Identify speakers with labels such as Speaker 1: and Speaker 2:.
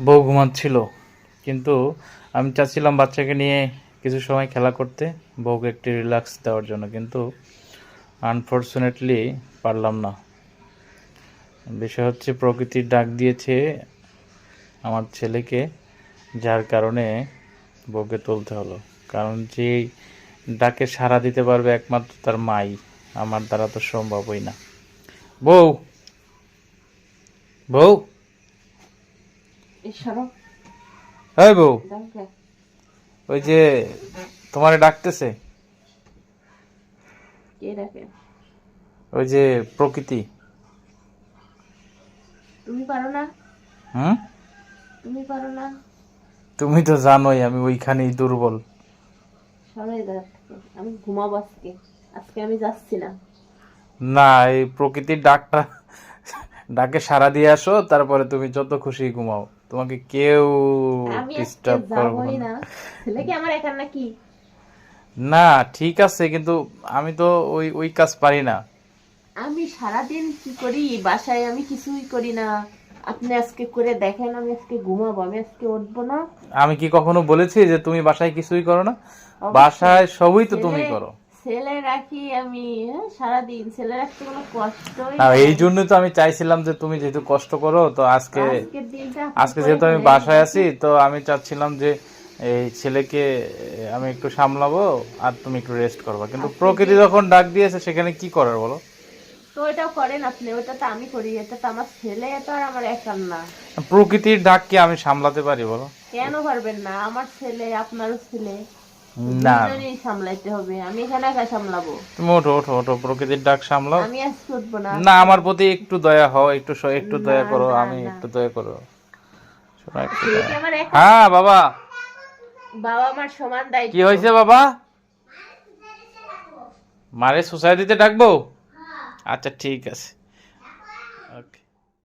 Speaker 1: বউ ঘুমাচ্ছিল, কিন্তু আমি চাচ্ছিলাম বাচ্চাকে নিয়ে কিছু সময় খেলা করতে, বউকে একটু রিল্যাক্স দেওয়ার জন্য, কিন্তু আনফর্চুনেটলি পারলাম না। বিষয় হচ্ছে প্রকৃতির ডাক দিয়েছে আমার ছেলেকে, যার কারণে বউকে তুলতে হলো। কারণ যে ডাকে সাড়া দিতে পারবে একমাত্র তার মাই, আমার দ্বারা তো সম্ভবই না। বউ, বউ, হ্যাঁ বউ, ওই যে তোমারে ডাকতেছে, ওই যে প্রকৃতি।
Speaker 2: তুমি পারো না?
Speaker 1: হুম,
Speaker 2: তুমি পারো না?
Speaker 1: তুমি তো জানোই আমি ওইখানেই দুর্বল।
Speaker 2: সরাই দাও থেকে। আমি ঘুমাবো আজকে। আজকে আমি যাচ্ছি না।
Speaker 1: না, এই প্রকৃতির ডাকটা, ডাকে সাড়া দিয়ে আসো, তারপরে তুমি যত খুশি ঘুমাও, তোমাকে কেউ
Speaker 2: আমি আজকে
Speaker 1: ডিস্টার্ব করবো
Speaker 2: যাবোই
Speaker 1: না।
Speaker 2: না। ছেলে কি আমার একার নাকি?
Speaker 1: না, ঠিক আছে, কিন্তু আমি তো ওই ওই কাজ পারি না।
Speaker 2: আমি সারাদিন কি করি বাসায়, আমি কিছুই করি না। আপনি আজকে করে দেখেন, আমি আজকে ঘুমাবো, আমি আজকে উঠবো না।
Speaker 1: আমি কি কখনো বলেছি যে তুমি বাসায় কিছুই করো না?
Speaker 2: অবশ্যই।
Speaker 1: বাসায় সবই তো তুমি
Speaker 2: ছেলে
Speaker 1: করো।
Speaker 2: ছেলে রাখি আমি, হ্যাঁ, সারাদিন ছেলে রাখতে কোনো কষ্টই
Speaker 1: না, এই
Speaker 2: নাই।
Speaker 1: জন্যই তো আমি চাইছিলাম যে তুমি যেহেতু কষ্ট করো, তো আজকে
Speaker 2: আজকের দিনটা আপনি
Speaker 1: আজকে
Speaker 2: করে
Speaker 1: যেহেতু আমি
Speaker 2: ফেলেন
Speaker 1: বাসায়
Speaker 2: দেখি।
Speaker 1: আছি, তো আমি চাচ্ছিলাম যে এই ছেলেকে আমি একটু সামলাবো, আর তুমি একটু রেস্ট করবা। কিন্তু
Speaker 2: আজকের
Speaker 1: প্রকৃতি
Speaker 2: দিন
Speaker 1: যখন ডাক দিয়েছে, সেখানে কি করার বলো?
Speaker 2: তো ওইটাও করেন আপনি, ওটা তো আমি করি, এটা তো আমার ছেলে, এটা আর আমার একার না।
Speaker 1: প্রকৃতির ডাক কি আমি সামলাতে পারি বলো?
Speaker 2: কেন পারবেন না? আমার ছেলে, আপনারও ছেলে,
Speaker 1: না,
Speaker 2: দুইজনেই সামলাইতে হবে। আমি এখানে একা সামলাবো?
Speaker 1: তুমি ওঠো, ওঠো, ওঠো, প্রকৃতির ডাক সামলাও।
Speaker 2: আমি আজকে উঠবো না
Speaker 1: না,
Speaker 2: আজকে।
Speaker 1: আমার প্রতি একটু দয়া হও, একটু একটু
Speaker 2: না
Speaker 1: দয়া করো,
Speaker 2: না
Speaker 1: আমি
Speaker 2: না,
Speaker 1: একটু দয়া করো। শোনো, একটু
Speaker 2: ছেলে কি
Speaker 1: দয়া।
Speaker 2: আমার একা?
Speaker 1: হ্যাঁ বাবা।
Speaker 2: বাবা আমার সমান
Speaker 1: কি
Speaker 2: দায়িত্ব।
Speaker 1: হয়েছে বাবা? মারে সোসাইটিতে ডাকবো? আচ্ছা, ঠিক আছে। ওকে।